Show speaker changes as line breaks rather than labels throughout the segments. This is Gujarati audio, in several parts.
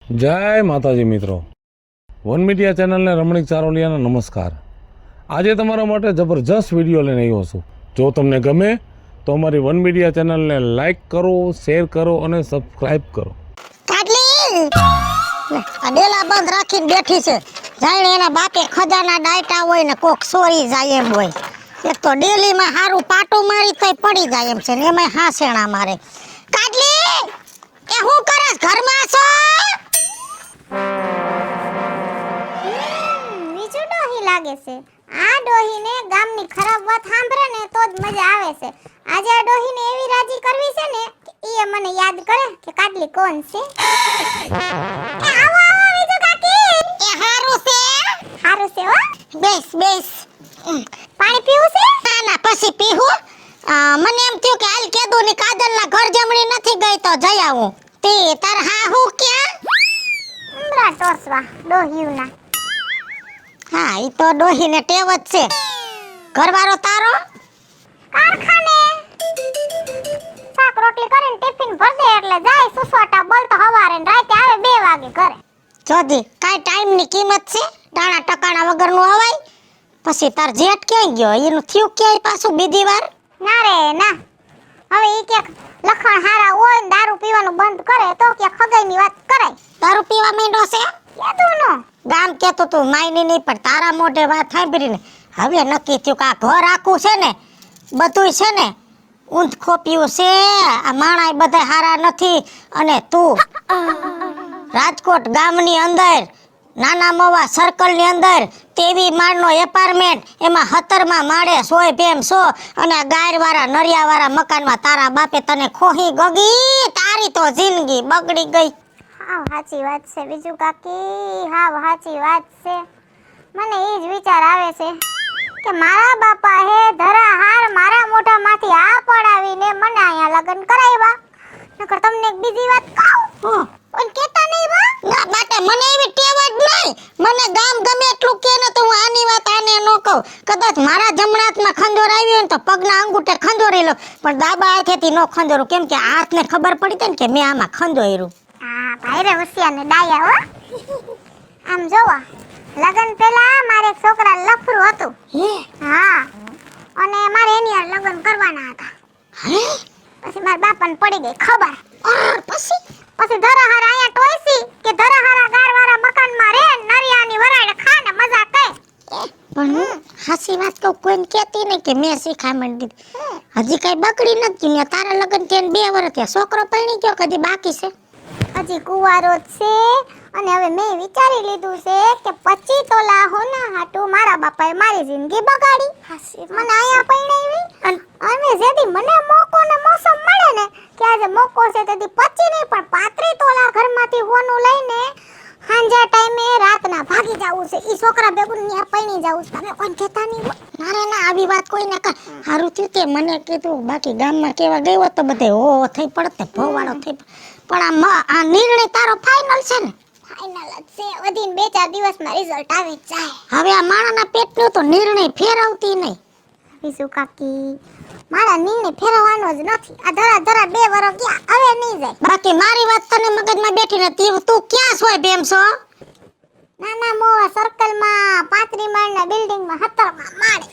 જય માતાજી મિત્રો, વન મીડિયા ચેનલને રમણીક ચારોલિયાના નમસ્કાર। આજે તમારા માટે જબરજસ્ત વિડીયો લઈને આવ્યો છું। જો તમને ગમે તો અમારી વન મીડિયા ચેનલને લાઈક કરો, શેર કરો અને સબસ્ક્રાઇબ કરો।
ડેલા બંધ રાખીને બેઠી છે, જાણે એના બાપે ખજાના ડાયટા હોય ને કોક સોરી જાય એમ હોય। એક તો ડેલીમાં હારું પાટું મારી તોય પડી જાય એમ છે ને એમાં હાસેણા મારે। કાડલી કે હું કરસ ઘરમાં છો?
બીજું ડોહી લાગે છે। આ ડોહીને ગામની ખરાબ વાત સાંભળે ને તો જ મજા આવે છે। આજે આ ડોહીને એવી રાજી કરવી છે ને કે ઈ મને યાદ કરે કે કાડલી કોણ છે। એ આવો આવો બીજું કાકી,
એ હારું છે?
હારું છે હો।
બેસ બેસ।
પાણી પીવું છે?
ના ના પછી પીહું। મને એમ થયું કે હાલ કેદુ ની કાજલના ઘર જમણી નથી ગઈ તો જઈ આવું। તે તાર હા હું ક્યાં?
ઉમરા ટોસવા ડોહીના।
હા ઈ તો ડોહીને ટેવ જ છે। ઘરવાળો તારો
કારખાને શાક રોટલી કરીને ટિફિન ભર દે એટલે જાય સુસવાટા બોલતો હવારે ને રાતે આવે 2 વાગે ઘરે।
જોધી કાઈ ટાઈમ ની કિંમત છે? દાણા ટકાણા વગરનું હવાય। પછી તાર જેટ ક્યાં ગયો? એનું થયું ક્યાંય પાછું બીજી વાર?
ના રે ના, હવે ઈ કે લખણ હારા હોય ને દારૂ પીવાનું બંધ કરે તો કે ખગાઈની વાત કરાય।
દારૂ પીવા માંડ્યો છે?
કેતું નો
ગામ કેતું તું માયની નહીં પણ તારા મોઢે વાત સાંભળીને હવે નક્કી થયું કે આ ઘર આખું છે ને બધુંય છે ને ઊંધ ખોપ્યું છે। આ માણાય બધા હારા નથી અને તું રાજકોટ ગામની અંદર નાના મોવા સર્કલની અંદર તેવી માળનો એપાર્ટમેન્ટ એમાં 17માં માળે 100 ભેમ 100 અને ગાયરવાળા નરિયાવાળા મકાનમાં તારા બાપે તને ખોહી ગગી। તારી તો જિંદગી બગડી ગઈ।
હાવ સાચી વાત છે બીજું કાકી, હાવ સાચી વાત છે। મને એ જ વિચાર આવે છે કે મારા બાપા હે ધરાહાર મારા મોઢામાંથી આ પડાવીને મને અહીંયા લગ્ન કરાવ્યા। નકર તમને એક બીજી વાત કહું, પણ કેતા નહીં બા
ના માટે મને એવી ટેવ જ નહીં। મને ગામ ગમે એટલું કે ને તો હું આની વાત આને ન કહું। કદાચ મારા જમણા હાથમાં ખંજોર આવી હોય ને તો પગના અંગૂઠે ખંજોરી લઉં પણ ડાબા હાથેથી ન ખંજોરું, કેમ કે હાથને ખબર પડી હતી ને કે મેં આમાં ખંજોર્યું।
હા ભાઈ રે હોશિયાર ને ડાયા હો। આમ જોવા લગન પહેલા મારે એક છોકરા લફરું હતું। હા, અને મારે એની હારે લગન કરવાના હતા। પછી મારા બાપાને પડી ગઈ ખબર। પછી ધરાહાર આયા ટોયસી કે ધરાહારા ગારવાળા મકાનમાં રહે નરિયાની વરાડે ખાને મજા કરે।
પણ હાસી વાત કહું કોઈને કહેતી નહીં કે મેં શીખામણ દીધી। હજી કઈ બગડી નથી ને તારા લગન થઈને 2 વર્ષ થયા, છોકરો પરણી ગયો કદી બાકી છે?
હજી કુવારો જ છે અને હવે મેં વિચારી લીધું છે કે 25 તોલા હોના હાટુ મારા બાપાએ મારી જિંદગી બગાડી। મને આયા પરણાવી અને જેદી મને મોકો ને મોસમ મળે ને કે આજે મોકો છે તેથી 25 નહીં પણ 35 તોલા ઘરમાંથી હોનું લઈને હાંજા ટાઈમે રાતના ભાગી જાવું છે। ઈ છોકરા ભેગું ન્યા પરણી જાવું છે। તમે કોઈ કહેતા નહીં?
ના ના આવી વાત કોઈ ના કર। હારું થયું તે મને કીધું, બાકી ગામમાં કેવા ગયો તો બધે હો થઈ પડતે ભોવાળો થઈ પણ આ નિર્ણય તારો ફાઇનલ છે ને?
ફાઇનલ જ છે, વધીને 2-4 દિવસમાં રિઝલ્ટ આવી જાય।
હવે આ માણાના પેટનું તો નિર્ણય ફેરવતી નહીં
વિસુ કાકી, મારા નિર્ણય ફેરવવાનો જ નથી। આ ધરા 2 વર્ષ ગયા હવે નહીં જાય।
બાકી મારી વાત તને મગજમાં બેઠી નથી, તું ક્યાં સોય બેમ છો?
નાના મોવા સર્કલમાં 35 માળના બિલ્ડિંગમાં 17માં માળે।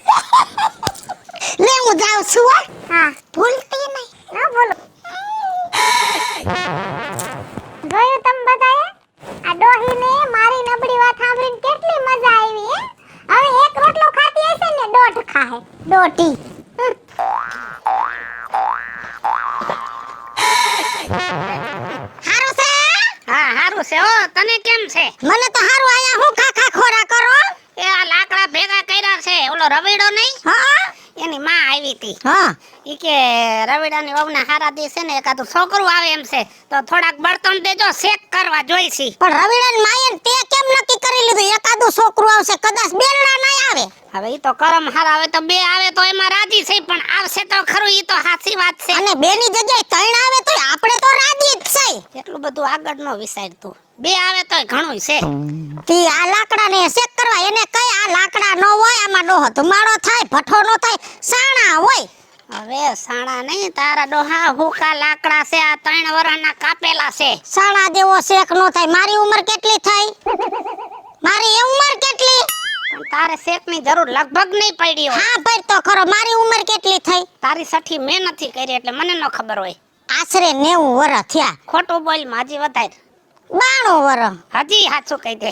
લે હું જાઉં છું હો।
હા
ભૂલતી નહીં।
ના બોલો। જોયું તમે બધાએ આ ડોહીને મારી નબળી વાત સાંભળીને કેટલી મજા આવી હે? હવે એક રોટલો ખાતી હશે ને 1.5 ખાહે, દોઢી।
હારું છે?
હા હારું છે હો, તને કેમ છે?
મને તો હારું આયા હું ખાખા ખોરા કરો।
એ આ લાકડા ભેગા કર્યા છે, ઓલો રવીડો નહીં
હા
એની માં આવી હતી।
હા
ઈ કે રવીડાની વહુના હારા દી છે ને એકાદું છોકરું આવે એમ છે તો થોડાક બળતણ દેજો, શેક કરવા જોઈશી।
પણ રવિડાન માયન તે કેમ નક્કી કરી લીધું એકાદું છોકરું આવશે? કદાચ બેલડા નહીં આવે?
હવે ઈ તો કરમ હારા આવે તો 2 આવે તો એમાં રાજી છે, પણ આવશે તો ખરું, ઈ તો સાચી વાત છે।
અને બેની જગ્યાએ 3 આવે તો આપણે તો રાજી જ છે।
એટલું બધું આગળ નો વિચારતું, 2 આવે તોય ઘણું છે।
તી આ લાકડાને શેક કરવા એને કઈ આ લાકડા નો હોય, આમાં ડોહો ધુમાડો થાય, ભઠ્ઠો નો થાય, સાણા હોય।
હવે સાણા નહીં તારા ડોહા હુકા લાકડા છે આ 3 વર્ષના કાપેલા છે.
સાણા જેવો શેક નો થાય. મારી ઉંમર કેટલી થઈ? મારી ઉંમર કેટલી?
પણ તારે શેકની જરૂર લગભગ નહીં પડી હોય.
હા ભાઈ તો ખરો. મારી ઉંમર કેટલી થઈ?
તારી સઠી મેં નથી કરી એટલે મને ન ખબર હોય.
આશરે 90 વર્ષ થયા.
ખોટું બોલ માં હજી વધારે.
92 વર્ષ.
હજી સાચું કહી દે.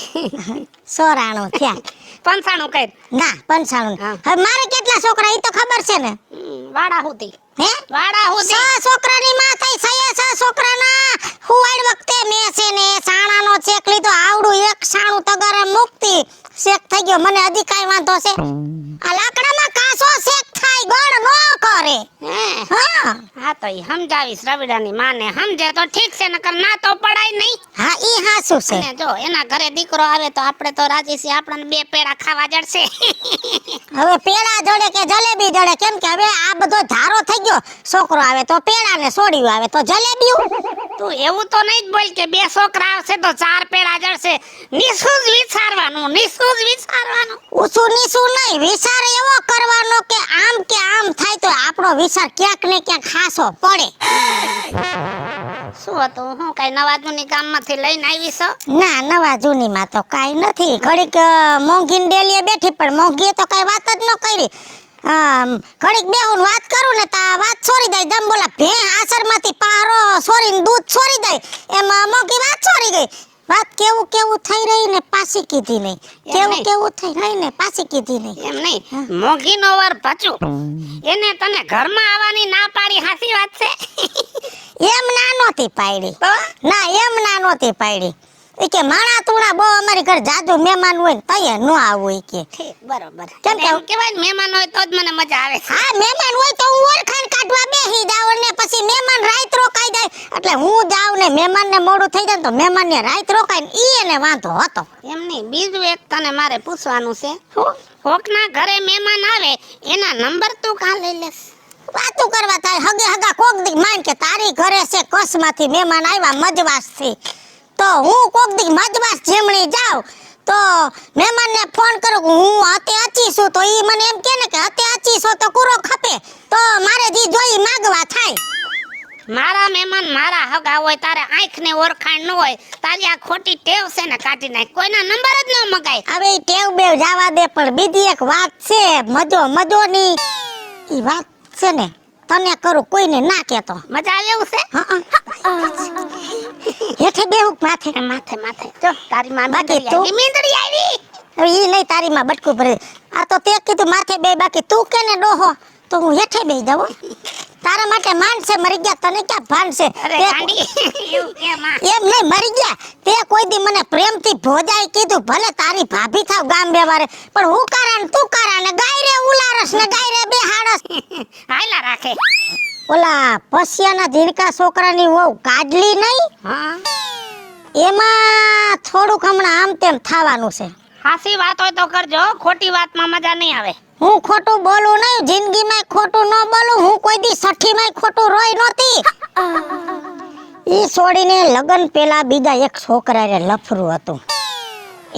94 થયા.
95 કહી.
ના 95.
હા.
હવે મારે કેટલા છોકરા ઈ તો ખબર છે ને?
વાડા હુતી.
હે?
વાડા હુતી.
6 છોકરાની માં થઈ. 6 છોકરાના હુવાડ વખતે મેં છે ને સાણાનો શેક લીધો. આવડું એક સાણું તગારા મુકતી શેક થઈ ગયો. મને હજી કાઈ વાંધો છે? આ લાકડામાં કાસો શેક થાય. ગણ નો કરે.
હે.
હા
હા તો ઈ સમજાવીશ રવિડાની માને. સમજે તો ઠીક છે નકર ના તો પડાય નહીં.
હા ઈ હાસું છે.
અને જો એના ઘરે દીકરો આવે તો આપણે તો રાજી છીએ. આપણને 2 પેડા ખાવા જડશે.
હવે પેડા જડે કે જલેબી જડે? કેમ કે હવે આ બધો ધારો થઈ ગયો. છોકરો આવે તો પેડા ને સોડિયું આવે તો જલેબીયું.
તું એવું તો નહીં જ બોલ કે 2 છોકરા આવશે તો 4 પેડા જડશે. નિસું જ વિચારવાનું. નિસું જ વિચારવાનું.
ઊંચું નીચું નહીં. વિચાર એવો કરવાનો કે આમ થાય તો આપણો વિચાર ક્યાંક ને ક્યાંક ખાસો પડે.
શું હતું? હું કઈ નવા જૂની ગામમાંથી લઈને આવી છો?
ના નવા જૂનીમાં તો કાઈ નથી. ઘડીક મોંઘીને ડેલીએ બેઠી પણ મોંઘીએ તો કઈ વાત જ ન કરી. ઘડીક બેહું વાત કરું ને તા વાત છોડી દઈ. દમ બોલા ભે આસરમાંથી પારો છોરીને દૂધ છોડી દઈ. એમાં મોંઘી વાત છોડી ગઈ. વાત કેવું થઈ રહી ને પાછી કીધી નહીં. કેવું થઈ રહી ને પાછી કીધી નહીં.
એમ નહીં. મોંઘીનો વર ભચું. એને તને ઘરમાં આવવાની ના પાડી હાસી વાત છે?
એમ ના નહોતી પાડી.
તો
ના એમ ના નહોતી પાડી. ઈ કે માણા તુણા બહુ અમારી ઘર જાજુ મહેમાન હોય ને તઈએ ન આવું ઈ કે.
ઠીક બરોબર.
કેમ કે-
એમ કહેવાય ને મહેમાન હોય તો જ મને મજા આવે છે.
હા મહેમાન હોય તો હું ઓળખાણ કાઢવા બેહી જાઉં ને પછી મહેમાન રાત રોકાઈ જાય. એટલે હું જાઉં ને મહેમાનને મોડું થઈ જાય ને તો મહેમાનને રાત રોકાય ને ઈ એને વાંધો હતો.
એમ નહીં. બીજું એક તને મારે પૂછવાનું છે. કોકના ઘરે મહેમાન આવે એના નંબર તું કાં લઈ લેશ?
વાતું કરવા થાય હગા કોક દી માન કે તારી ઘરે છે કચ્છમાંથી મહેમાન આવ્યા મજવાસથી. તો હું કોક દી મજવાસ જેમણી જાઉં તો મહેમાનને ફોન કરું કે હું હતે અચી છું તો ઈ મને એમ કહે ને કે હતે અચી છો તો કુરો ખપે તો મારે જી જોઈ માગવા થાય.
મારા મહેમાન મારા હગા હોય તારે આંખને ઓળખાણ ન હોય. તારી આ ખોટી ટેવ છે ને કાઢી નાખ. કોઈના નંબર જ ન મગાય.
હવે ઈ ટેવ બેવ જવા દે પણ બીજી એક વાત છે મજોની ઈ વાત છે ને તને કરું કોઈને ના કહેતો.
મજા આવે એવું છે?
હેઠે બેહું કે માથે?
માથે માથે. જો તારી માં
બાકી
મીંદડી
તું-
આવી. મીંદડી આવી.
હવે ઈ નહીં તારી માં બટકું ભરે. આ તો તે કીધું માથે બે બાકી તું કે ને ડોહો તો હું હેઠે બેહી જાઉં. તારા માટે માન છે મરી ગયા તને ક્યાં ભાન છે?
અરે
તે-
ગાંડી એવું કે માં.
એમ નહીં મરી ગયા તે કોઈ દી મને પ્રેમથી ભોજાઈ કીધું ભલે તારી ભાભી થાવ ગામ વ્યવહારે પણ હું કારા ને તું કારા ને ગાય રે ઉલારસ ને ગાય રે બેહાડસ.
હાયલા રાખે.
ઓલા પસિયાના ધીરકા છોકરાની વહુ કાઢલી નહીં
હા
એમાં થોડુંક હમણાં આમ તેમ થવાનું છે.
હાસી વાત હોય તો કરજો. ખોટી વાતમાં મજા નહીં આવે.
હું ખોટું બોલું નહીં જિંદગીમાં ખોટું ન બોલું. હું કોઈ દી સઠ્ઠીમાં ખોટું રોઈ નહોતી. ઈ છોડીને લગન પેલા બીજા એક છોકરાએ લફરું હતું.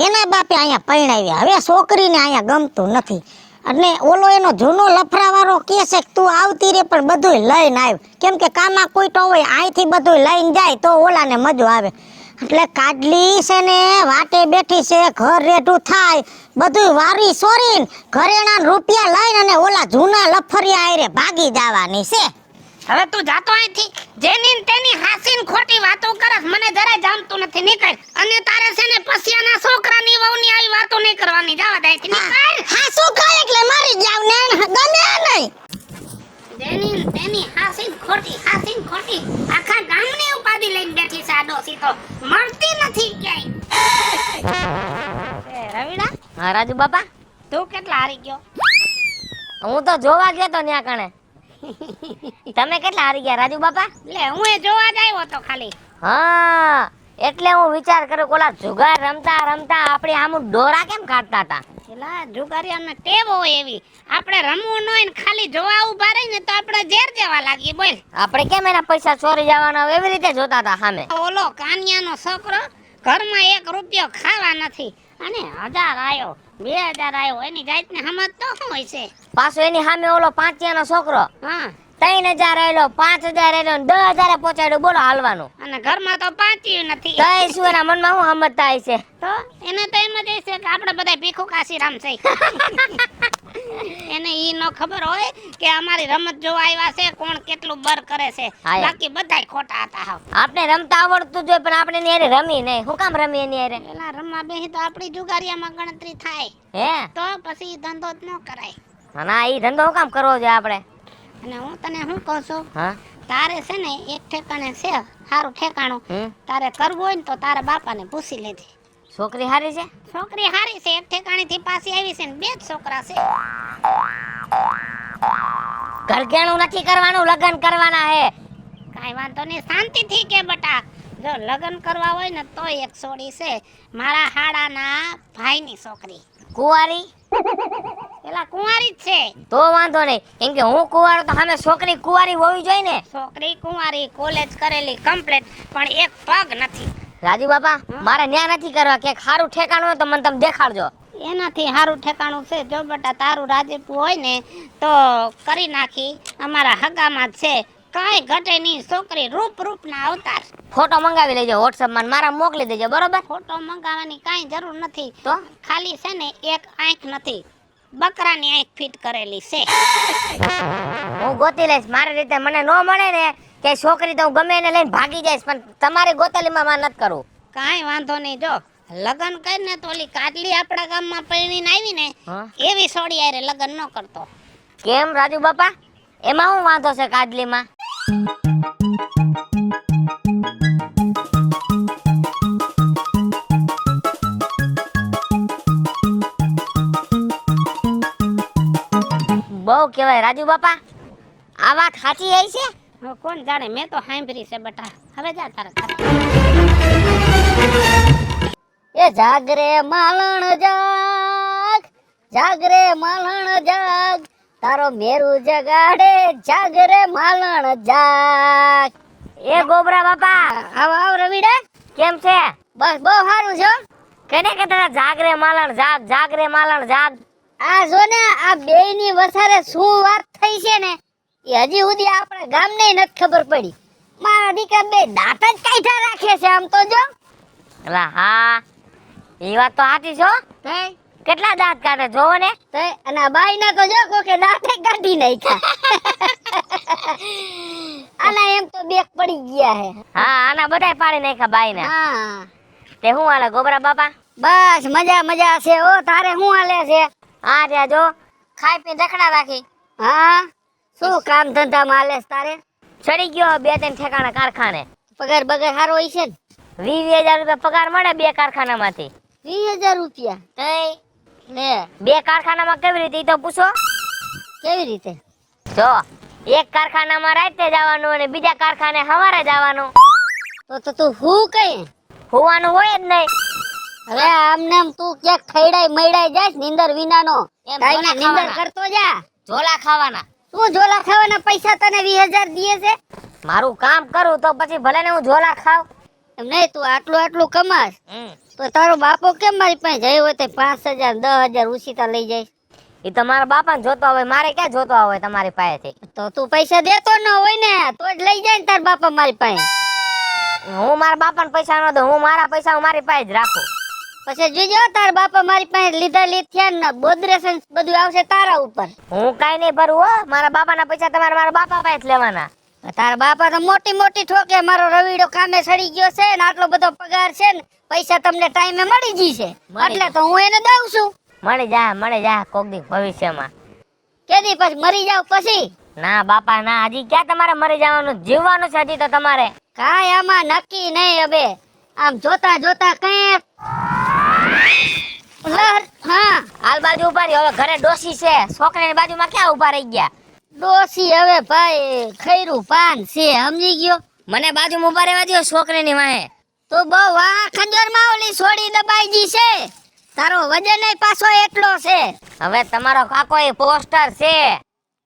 એના બાપે અહીંયા પરણાવી. હવે છોકરીને અહીંયા ગમતું નથી અને ઓલો એનો જૂનો લફરાવાળો કહે છે કે તું આવતી રે પણ બધુંય લઈને આવ. કેમ કે કામાં કોઈ તો હોય અહીંથી બધુંય લઈને જાય તો ઓલાને મજો આવે. એટલે કાડલી છે ને વાટે બેઠી છે ઘર રેઢું થાય બધુંય વારી સોરીને ઘરેણા રૂપિયા લઈને અને ઓલા જૂના લફરિયા આયરે ભાગી જવાની છે.
હવે તું જાતો અહીંથી. જેની ને તેની હાસી ને ખોટી વાતો કરસ. મને જરાય જામતું નથી. નીકળ. અને તારે છે ને પસિયાના છોકરાની વહુની આવી વાતો નહીં કરવાની. જવા દે અહીંથી. નીકળ.
હા શું કહે એટલે મારી જાવ ને ગમે નહીં.
જેની ને તેની હાસી ને ખોટી. હાસી ને ખોટી. આખા ગામની ઉપાધિ લઈને બેઠી છે આ ડોસી તો. મળતી નથી ક્યાંય. એ રવિડા
હા રાજુ બાપા
તું કેટલા હારી ગયો?
હું તો જોવા ગયો તો ન્યા કણે. તમે કેટલા હારી ગયા રાજુ બાપા?
લે હું એ જોવા જ આવ્યો તો ખાલી.
હા એટલે હું વિચાર કરું કે ઓલા જુગાર રમતા રમતા આપણે આમ ડોરા કેમ કાઢતા હતા.
એલા જુગારિયાને ટેવ હોય એવી. આપણે રમવું ન હોય ને ખાલી જોવા ઊભા રહીને તો આપણે ઝેર જેવા લાગીએ. બોલ.
આપણે કેમ એના પૈસા ચોરી જવાના હોય એવી રીતે જોતા હતા સામે.
ઓલો કાનિયાનો છોકરો ઘરમાં 1 રૂપિયો ખાવા નથી અને 1000 આયો 2000 આયો એની જાતને સમજ તો શું હોય છે?
પાછો એની સામે ઓલો 5 નો છોકરો
હા
3000 આયલો 5000 આયલો 10000 પહોંચાડ્યો. બોલો હાલવાનું.
અને ઘરમાં તો પાંચી નથી.
તઈ શું એના મનમાં શું સમજતા હોય છે?
તો એને તો એમ જ હશે કે આપણે બધા ભીખુ કાશીરામ છે. એને ઈ નો ખબર હોય કે અમારી રમત જોવા આવ્યા છે, કોણ કેટલું બર કરે છે.
હા, યાર.
બાકી બધાય ખોટા હતા હાવ.
આપણે રમતા આવડતું જોઈએ પણ આપણે એની હારે રમી નહીં. શું કામ રમી એની હારે?
પેલા રમવા બેહી તો આપણી જુગારિયામાં ગણતરી થાય,
હે
તો પછી ઈ ધંધો જ ન કરાય.
ના ઈ ધંધો શું કામ કરવો જોઈએ આપણે?
અને હું તને શું કહું છું,
હા
તારે છે ને એક ઠેકાણે છે સારું ઠેકાણું,
હમ
તારે કરવું હોય ને તો તારા બાપાને પૂછી લેજે.
છોકરી હારી છે?
છોકરી હારી છે, એક ઠેકાણેથી પાછી આવી છે ને 2 જ છોકરા છે.
ઘરઘેણું નથી કરવાનું, લગ્ન કરવાના હે.
કાંઈ વાંધો નહીં, શાંતિથી કે બટા. જો લગ્ન કરવા હોય ને તો એક છોડી છે મારા હાડાના ભાઈની છોકરી.
કુંવારી?
પેલા કુંવારી જ છે.
તો વાંધો નહીં, કેમ કે હું કુંવારો તો સામે છોકરી કુંવારી હોવી જોઈએ ને.
છોકરી કુંવારી, કોલેજ કરેલી કમ્પ્લીટ, પણ એક પગ નથી.
રાજુ બાપા મારે ન્યા નથી કરવા, કે સારું ઠેકાણું હોય તો મને તમે દેખાડજો.
એનાથી સારું ઠેકાણું છે. જો બટા તારું રાજીપું હોય ને તો કરી નાખી, અમારા હગામાં જ છે, કાંઈ ઘટે નહીં. છોકરી રૂપના અવતાર.
ફોટો મંગાવી લેજો WhatsApp માં, મારા મોકલી દેજો. બરોબર?
ફોટો મંગાવવાની કાંઈ જરૂર નથી.
તો
ખાલી છે ને એક આંખ નથી, બકરાની આંખ ફિટ કરેલી છે.
હું ગોતી લઈશ મારી રીતે. મને ન મળે ને કે છોકરી તો હું ગમે એને લઈને ભાગી જઈશ, પણ તમારી ગોતલીમાં માં નથી કરવું.
કાંઈ વાંધો નહીં. જો લગ્ન કરીને તો ઓલી કાજલી આપણા ગામમાં પરણીને આવી ને
હા?
એવી સોડી હારે લગ્ન ન કરતો.
કેમ રાજુ બાપા, એમાં શું વાંધો છે કાજલીમાં? બહુ કહેવાય રાજુ બાપા, આ વાત સાચી આવી છે?
હવે કોણ જાણે, મેં તો સાંભળી છે બટા. હવે જા તારા ઘરે.
એ જાગરે માલણ જાગ, જાગરે માલણ જાગ, તારો મેરું જગાડે જાગરે માલણ જાગ. એ ગોબરા બાપા, આવ આવ રવિડા, કેમ છે? બસ બહુ સારું છો. કેને કહેતા જાગરે માલણ જાગ, જાગરે માલણ જાગ? આ જો ને આ બેયની વસારે શું વાત થઈ છે ને એ હજી સુધી આપણા ગામને નથી ખબર પડી. મારા દીકરા બે દાંત જ કાઢ્યા રાખે છે આમ તો જો. અલા હા, એ વાત તો સાચી છો. કેટલા દાંત કાઢે જોવો ને. અને આ બાઈ ના તો જો કોકે દાંતે કાઢી નાખ્યા. આના એમ તો બેક પડી ગયા હે. હા આના બધાય પાડી નાખ્યા બાઈ ના. હા તે શું હાલે ગોબરા બાપા? બસ મજા મજા છે. ઓ તારે શું હાલે છે? હા રે જો ખાઈ પીને રખડા રાખી. હા શું કામ ધંધા માં હાલે તારે? ચડી ગયો 2-3 ઠેકાણા કારખાને. પગાર બગાર સારો હોય છે ને? 20,000 રૂપિયા પગાર મળે 2 કારખાનામાંથી. 20,000 રૂપિયા? તઈ લે 2 કારખાનામાં કેવી રીતે ઈ તો પૂછો. કેવી રીતે? જો એક કારખાનામાં રાતે જવાનું અને બીજા કારખાને સવારે જવાનું. તો તું હું કઈ હોવાનું હોય જ નહીં. હવે આમને આમ તું ક્યાંક ખઈડાઈ મઈડાઈ જાસ નીંદર વિનાનો. કાઈને નીંદર કરતો જા. ઝોલા ખાવાના. તું ઝોલા ખાવાના પૈસા તને 20,000 દીએ છે? મારું કામ કરું તો પછી ભલે ને હું ઝોલા ખાવ. એમ નહીં, તું આટલું કમાસ તો તારો બાપો કેમ મારી પાસે જઈ હોય તો 5,000 10,000 ઉછીતા લઈ જાય? એ તો મારા બાપાને જોતો હોય, મારે ક્યાં જોતો હોય તમારી પાસેથી? તો તું પૈસા દેતો ન હોય ને તો જ લઈ જાય ને તાર બાપા મારી પાસે. હું મારા બાપાને પૈસા ન દઉં, હું મારા પૈસા હું મારી પાસે જ રાખું. પછી જોજો તાર બાપા મારી પાસે લીધા લીધ્યા ને બોદરેશન બધું આવશે તારા ઉપર. હું કાઈ નહીં ભરું હો, મારા બાપાના પૈસા તમારે મારા બાપા પાસે લેવાના. તારા બાપા તો મોટી મોટી ઠોકે મારો રવીડો કામે સડી ગયો છે ને આટલો બધો પગાર છે ને પૈસા તમને ટાઈમે મળી જશે એટલે તો હું એને દઉં છું. મળી જા કોક દી ભવિષ્યમાં. કેદી પછી મરી જાવ પછી? ના બાપા ના, હજી ક્યાં તમારે મરી જવાનું, જીવવાનું છે હજી તો તમારે. કાંઈ આમાં નક્કી નહીં. હવે આમ જોતા જોતા કઈ હા હાલ બાજુ ઉભા રહી. હવે ઘરે ડોસી છે, છોકરીની બાજુમાં ક્યાં ઉભા રહી ગયા? ડોસી હવે ભાઈ ખૈરું પાન છે, સમજી ગયો? મને બાજુમાં ઉભા રહેવા દો છોકરીની વાહે. તો બહુ વાહ ખંજરમાં ઓલી છોડી દબાઈ ગઈ છે. તારો વજન પાછો એટલો છે. હવે તમારો કાકો એ પોસ્ટર છે.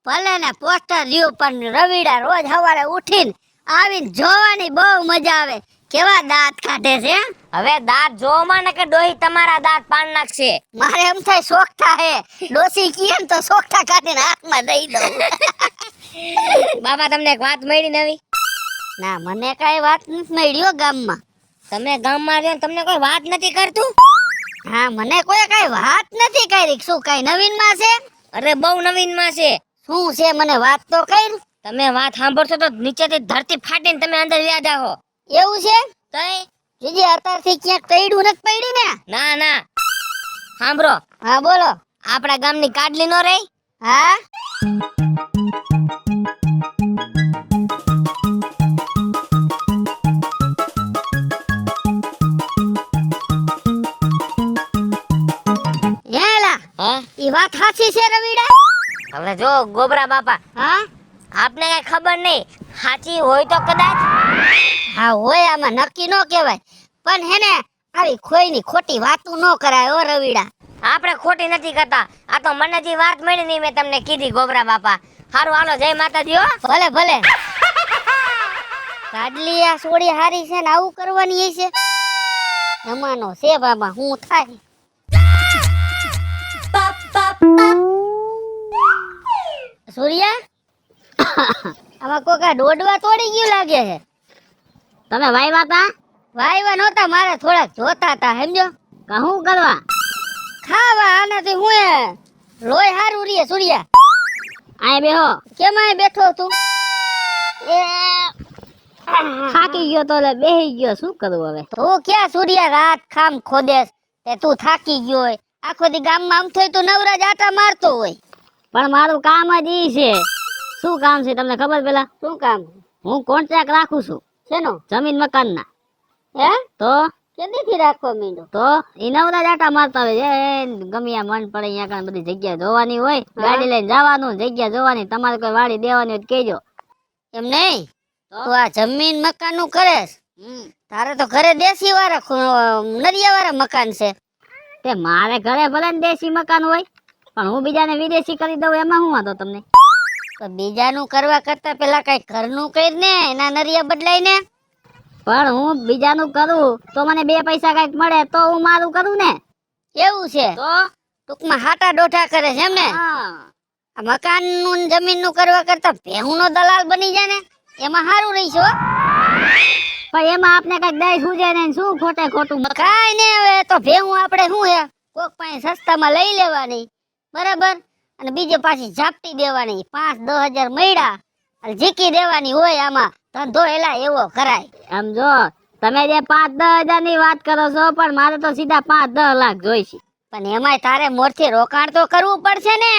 ભલે ને પોસ્ટર રહ્યું પણ રવિડા રોજ સવારે ઉઠીને આવીને જોવાની બહુ મજા આવે. કેવા દાંત કાઢે છે. હવે દાંત જોવામાં ને કે ડોહી તમારા દાંત પાડ નાખશે. મારે એમ થાય સોખતા હે ડોસી કીએ ને તો સોખતા કાઢીને હાથમાં દઈ દઉં. બાબા તમને એક વાત મળી નવી? ના મને કઈ વાત નથી મળી હો ગામમાં. તમે ગામમાં રહ્યો ને તમને કોઈ વાત નથી કરતું? હા મને કોઈ કઈ વાત નથી કરી. શું કઈ નવીન માં છે? અરે બહુ નવીન માં છે. શું છે મને વાત તો કઈ. તમે વાત સાંભળશો તો નીચેથી ધરતી ફાટીને તમે અંદર વ્યા જાઓ. એવું છે? તઈ જીજી અત્યારથી ક્યાંક પૈડું નથી પડી ને? ના ના સાંભળો. હા બોલો. આપણા ગામની કાડલી નો રહી? હા હેલા હા ઈ વાત સાચી છે રવિડા. હવે જો ગોબરા બાપા હા આપને કઈ ખબર નહીં સાચી હોય તો કદાચ. હા હોય આમાં નક્કી નો કહેવાય પણ હેને આવી ખોઈની ખોટી વાતું નો કરાય ઓ રવિડા. આપણે ખોટી નથી કરતા. આ તો મને જે વાત મળી ની મેં તમને કીધી ગોબરા બાપા. હારું હાલો જય માતાજી હો. ભલે ભલે. કાડલી આ સોડી હારી છે ને આવું કરવાની છે. જમાનો છે બાબા હું થાય. સૂર્યા આમાં કોકા દોડવા તોડી ગયું લાગે છે. તમે વાયવા તા? વાયવા નહોતા મારે થોડાક જોતા હતા સમજો. કહું કરવા? ખાવા આનાથી હું લોહી હારું રીએ સૂર્યા. આય બેહો. કેમ આય બેઠો તું? એ થાકી ગયો તો એટલે બેહી ગયો. શું કરું હવે? તું ક્યાં સૂર્યા રાત ખામ ખોદેસ તે તું થાકી ગયો હોય. આખો દી ગામમાં આમ થઈ તું નવરાજ આટા મારતો હોય. પણ મારું કામ જ ઈ છે. શું કામ છે તમને ખબર? પેલા શું કામ? હું કોન્ટ્રાક્ટ રાખું છું. શેનો? જમીન મકાન ના. હે તો કેદીથી રાખવા માંડ્યો? તો ઈ નવરાજ આટા મારતા હોય. ગમ્યા મન પડે અહીંયા કાન બધી જગ્યા જોવાની હોય. ગાડી લઈને જવાનું, જગ્યા જોવાની. તમારે કોઈ વાડી દેવાની હોય તો કહેજો. એમ નહીં તો આ જમીન મકાન નું કરેશ. તારે તો ઘરે દેશી વાળા નરિયા વાળા મકાન છે. તે મારે ઘરે ભલે ને દેશી મકાન હોય પણ હું બીજાને વિદેશી કરી દઉં એમાં શું વાંધો તમને? તો બીજાનું કરવા કરતા પેલા કઈ ઘરનું કરી ને એના નરિયા બદલાય ને. પણ હું બીજાનું કરું તો મને બે પૈસા કઈક મળે તો હું મારું કરું ને. એવું છે? તો ટૂંકમાં હાટા ડોઠા કરે છે એમ ને? આ મકાન નું જમીન નું કરવા કરતા ભેહું નો દલાલ બની જાય ને એમાં સારું રહીશો. પણ એમાં આપને કઈક દઈ સુજે ને શું ખોટે ખોટું કાઈ ને. હવે તો ભેહું આપણે શું હે કોક પાસે સસ્તામાં લઈ લેવાની બરાબર અને બીજે પાછી ઝાપટી દેવાની. 5-10 હજાર મળ્યા અને જીકી દેવાની હોય. આમાં ધંધો એલા એવો કરાય. આમ જો તમે જે 5-10 હજાર ની વાત કરો છો પણ મારે તો સીધા 5-10 લાખ જોઈશે. પણ એમાંય તારે મોરથી રોકાણ તો કરવું પડશે ને.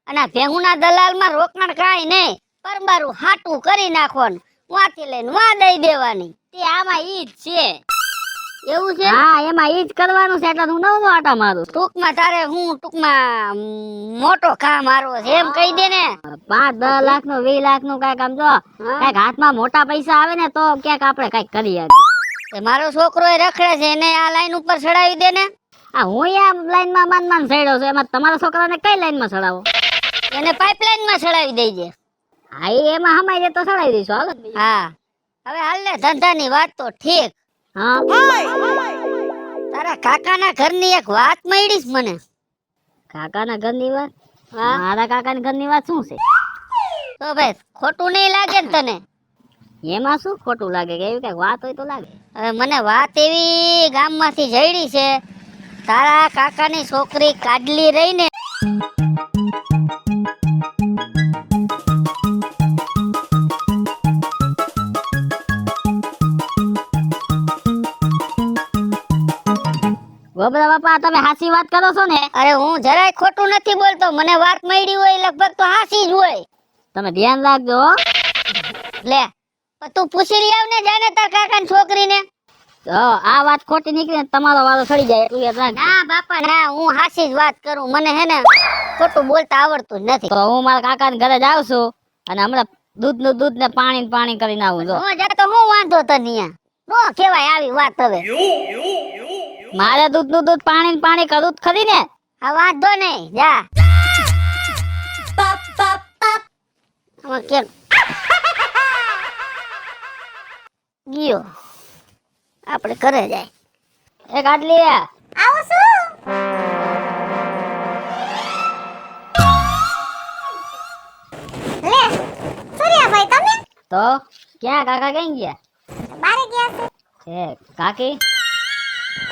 અને ભેહુના દલાલમાં રોકાણ કાંઈ નહીં. પરબારું હાટું કરી નાખવાનું. વાંથી લઈને વા દઈ દેવાની. તે આમાં ઈ જ છે. એવું છે? હા એમાં ઈ જ કરવાનું છે. એટલે હું નવરો આટા મારું. ટૂંકમાં તારે હું ટૂંકમાં મોટો કામ મારવો છે એમ કહી દે ને. 5-10 લાખ નું 20 લાખ નું કઈક આમ જો કઈક હાથમાં મોટા પૈસા આવે ને તો ક્યાંક આપણે કઈક કરીએ. મારો છોકરો એ રખડે છે એને આ લાઈન ઉપર ચડાવી દે ને. આ હું આ લાઈન માં માન ચડ્યો છું. એમાં તમારા છોકરાને કઈ લાઈન માં ચડાવો? એને પાઇપલાઈન માં ચડાવી દેજે. હા એમાં હમાઈ જાય તો ચડાવી દઈશું. હાલો. હા હવે હાલ ને ધંધાની વાત તો ઠીક. હા તારા કાકાના ઘરની એક વાત મળીશ મને. કાકાના ઘરની વાત? હા મારા કાકાના ઘરની વાત શું છે? તો ભાઈ ખોટું નહીં લાગે ને તને? એમાં શું ખોટું લાગે? કે એવી કઈ વાત હોય તો લાગે. હવે મને વાત એવી ગામમાંથી જઈડી છે તારા કાકાની છોકરી કાડલી રહીને ગોબરા બાપા તમે હાસી વાત કરો છો ને? અરે હું જરાય ખોટું નથી બોલતો. મને વાત મળી હોય લગભગ તો હાસી જ હોય. તમે ધ્યાન રાખજો. લે તું પૂછી લઈ આવ ને જાને તાર કાકાની છોકરીને. આ વાત ખોટી નીકળી તમારો વારો સડી જાય એટલું યાદ રાખ. ના બાપા ના હું હાસી જ વાત કરું. મને હે ને ખોટું બોલતા આવડતું જ નથી. તો હું મારા કાકાને ઘરે જાવ છું અને હમણાં દૂધ ને પાણી કરીને આવું. જો હું જા તો હું વાંધો તને અહીંયા નો કહેવાય આવી વાત. હવે મારે દૂધ પાણી કરું ખરી ને. હા વાંધો નહીં જા. કેમ ગયો આપણે ઘરે જાય. એક આટલી રે.
આવું છું. લે સૂર્યાભાઈ તમે
તો ક્યાં કાકા ક્યાં ગયા?
બારે ગયા છે.
છે કાકી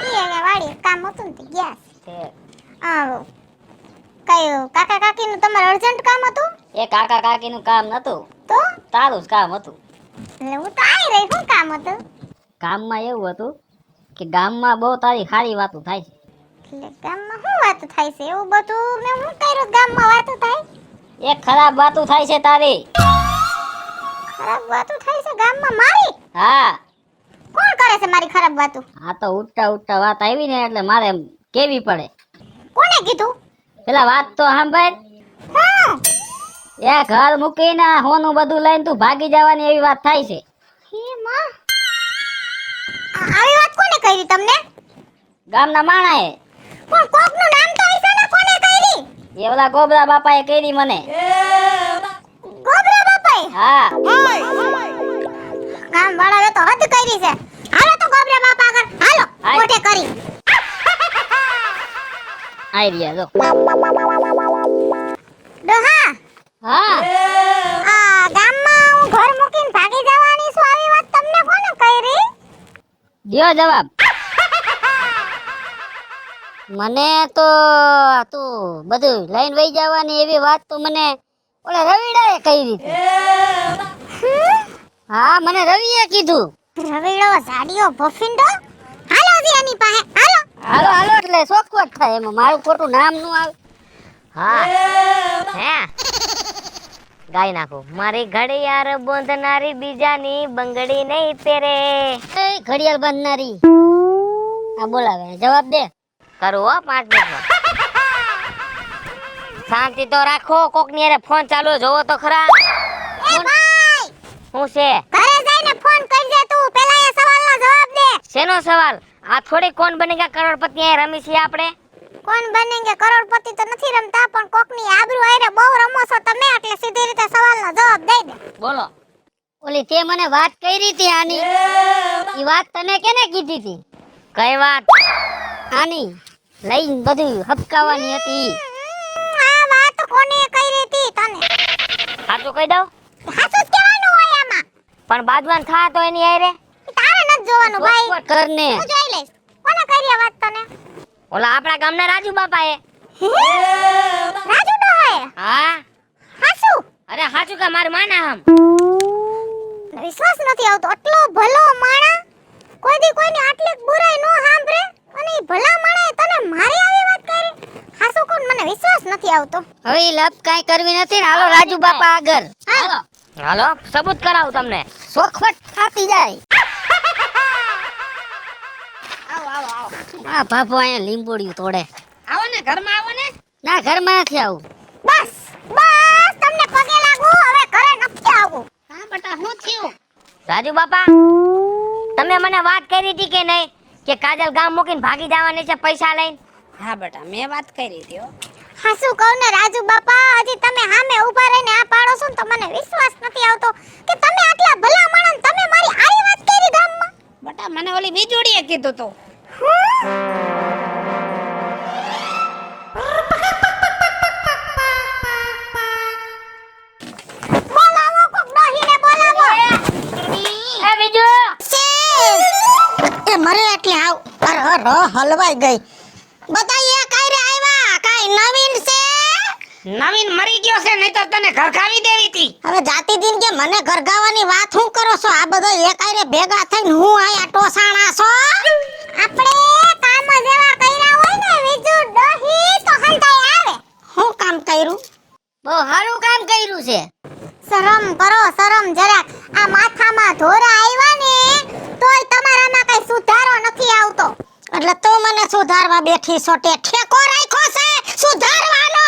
ઈ હવે વાડી કામ હતું ને તે ગયા છે.
છે.
કયું કાકા કાકીનું તમારે અર્જન્ટ કામ હતું?
એ કાકા કાકીનું કામ નતું,
તો
તારું જ કામ હતું.
એટલે હું તો આવી રહી. શું કામ હતું?
કામમાં એવું હતું કે ગામમાં બહુ તારી સારી વાતો થાય છે.
એટલે ગામમાં શું વાતો થાય છે? એવું બધું મેં શું કર્યું ગામમાં વાતો થાય?
એક ખરાબ વાતો થાય છે તારી.
ખરાબ વાતો થાય છે ગામમાં મારી?
હા,
કોણ કરે છે મારી ખરાબ વાતો?
આ તો ઉઠતા ઉઠતા વાત આવી ને એટલે મારે એમ કેવી પડે.
કોને કીધું?
પેલા વાત તો સાંભળ.
હું
એ ઘર મૂકીને હોનું બધું લઈને તું ભાગી જવાની એવી વાત થાય છે.
હે માં આવી વાત કોને કરી તમને?
ગામના માણાએ.
પણ કોકનું નામ તો હશે ને કોને કરી?
એ ઓલા ગોબરા બાપાએ કરી મને.
ગોબરા બાપાએ?
હા,
ગામ વાળાએ તો હદ કરી છે. હાલો તો ગોબરા બાપા આગળ હાલો.
હાય.
મોઢે કરી.
આઈ રહ્યા જો.
ડોહા
હા,
આ ગામમાં હું ઘર મૂકીને ભાગી જવાની છું આવી વાત તમને કોને કરી?
દ્યો જવાબ. મને તો તું બધું લઈને વહી જવાની એવી વાત તો મને ઓલા રવિડાએ કરી હતી. હા, મને રવિએ કીધું.
રવિડો સાડીઓ ભફિંડો હાલો જી આની પાસે હાલો.
હાલો હાલો એટલે ચોખવટ થાય એમાં મારું ખોટું નામ નું આવે.
હા હે ગાઈ નાખું મારી ઘડિયાળ બોંધનારી બીજાની બંગડી નહીં તેરે.
એ ઘડિયાળ બાંધનારી આ બોલાવે જવાબ દે.
કરું હો 5 મિનિટમાં. શાંતિ તો રાખો, કોકની હારે ફોન ચાલુ જોવો તો ખરા.
એ ભાઈ
શું છે?
ઘરે જઈને ફોન કરજે તું. પહેલા એ સવાલનો જવાબ દે.
શેનો સવાલ? આ થોડી કોણ બનેગા કરોડપતિ અહીંયા રમી છીએ આપણે.
કોણ બનેંગે કરોડપતિ તો નથી રમતા પણ કોકની આબરૂ હારે બહુ રમો છો તમે એટલે સીધી રીતે સવાલનો જવાબ દઈ દે.
બોલો.
ઓલી તે મને વાત કરી હતી આની. ઈ વાત તને કેને કીધી હતી?
કઈ વાત?
આની લઈને બધું હપકાવાની હતી.
આ વાત કોને કરી હતી તને?
સાચું કહી દઉં?
હાચું જ કહેવાનું હોય આમાં.
પણ બાજવાન થા તો એની હારે.
તારે નથી જોવાનું ભાઈ.
ચોખવટ કરને.
હું જોઈ લઈશ. કોને કરી આ વાત તને?
ઓલા આપણા ગામના રાજુ બાપાએ.
રાજુ ડોહાએ?
હા,
હાચું?
અરે સાચું કે મારું માના હમ.
વિશ્વાસ નથી આવતો. આટલો ભલો માણા કોઈ દી કોઈની આટલી બુરાઈ નો સાંભળે અને ઈ ભલા માણાએ તને મારી આવી વાત કરી. હાસુ કોણ મને વિશ્વાસ નથી આવતો.
હવે ઈ લપ કાઈ કરવી નથી ને હાલો રાજુ બાપા આગળ.
હાલો હાલો સબૂત કરાવું તમને.
ચોખવટ થાતી જાય. આ બાપુ અહીંયા લીંબોડિયું તોડે.
આવો ને ઘરમાં આવો ને.
ના ઘરમાં નથી આવું.
બસ તમને પગે લાગુ. હવે ઘરે નથી આવું.
હા બટા હું થયું? રાજુ બાપા તમે મને વાત કરી હતી કે નહીં કે કાજલ ગામ મૂકીને ભાગી જવાની છે પૈસા લઈને?
હા બેટા મેં વાત કરી હતી હો.
હાસુ કહું ને રાજુ બાપા હજી તમે સામે ઊભા રહીને આ પાડો છો ને તો મને વિશ્વાસ નથી આવતો કે તમે આટલા ભલા માણસ તમે મારી આવી વાત કરી ગામમાં.
બેટા મને ઓલી બીજોડીએ કીધું તું.
બોલાવો કોક ડોહીને બોલાવો.
એ બીજુ
એ મરે એટલે આવ અર હલવાઈ ગઈ. બધા એ કાઈ આવ્યા કાઈ નવીન છે?
નવીન મરી ગયો છે નહીં તો તને ઘરખાવી દેવી હતી.
હવે જાતિ દિન કે મને ઘરગાવાની વાત હું કરો છો? આ બધા એ કાઈ ભેગા થઈને હું આયા ટોસાણા છો?
આપણે કામ જેવા કર્યા હોય ને વિજુ ડોહી તો હંતાઈ આવે.
હું કામ કર્યું?
બહુ સારું કામ કર્યું છે.
શરમ કરો શરમ જરાક. આ માથામાં ધોરા આવ્યા ને તોય તમારામાં કઈ સુધારો નથી આવતો.
એટલે તું મને સુધારવા બેઠી છો તે ઠેકો રાખ્યો છે સુધારવાનો?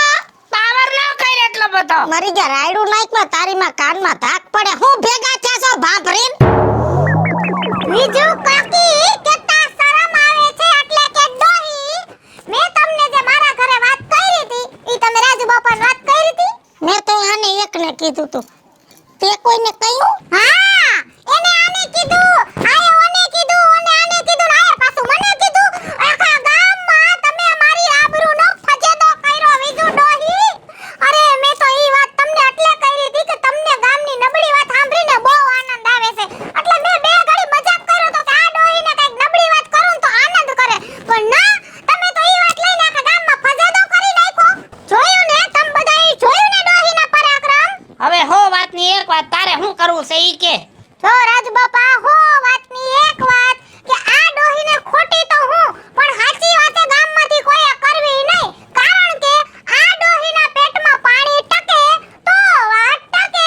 પાવર ન કર એટલો બધો.
મરી ગયા રાયડું નાખમાં તારીમાં કાનમાં ધાક પડે. હું ભેગા થયા છો ભાભરીન?
વિજુ કાકી કેટલા શરમ આવે છે એટલે કે ડોહી. મેં તમને જે મારા ઘરે વાત કરી હતી ઈ તમે રાજુ બાપાને વાત કરી હતી?
મેં તો આને એકને કીધું તું. તે કોઈને કહ્યું?
હા એને આને કીધું આએ ઓને કીધું અને આને કીધું ને આએ પાછું મને કીધું જો રાજુ બાપા હો વાતની એક વાત કે આ ડોહીને ખોટી તો હું પણ સાચી વાતે ગામમાંથી કોઈએ કરવી નહીં કારણ કે આ ડોહીના પેટમાં પાણી ટકે તો વાત ટકે.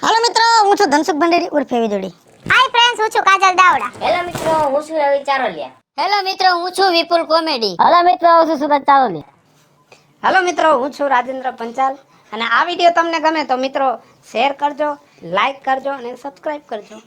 હાલો મિત્રો, હું છું ધનસુખ ભંડેરી ઉર્ફે વીજળી.
હાય ફ્રેન્ડ્સ, હું છું કાજલ દાવડા.
હેલો મિત્રો, હું છું રવિ ચારોલિયા.
હેલો મિત્રો, હું છું વિપુલ કોમેડી. હેલો મિત્રો, હું છું સુરત ચારોલિયા.
હાલો મિત્રો, હું છું રાજેન્દ્ર પંચાલ અને આ વિડીયો તમને ગમે તો મિત્રો શેર કરજો, લાઈક કરજો અને સબસ્ક્રાઇબ કરજો.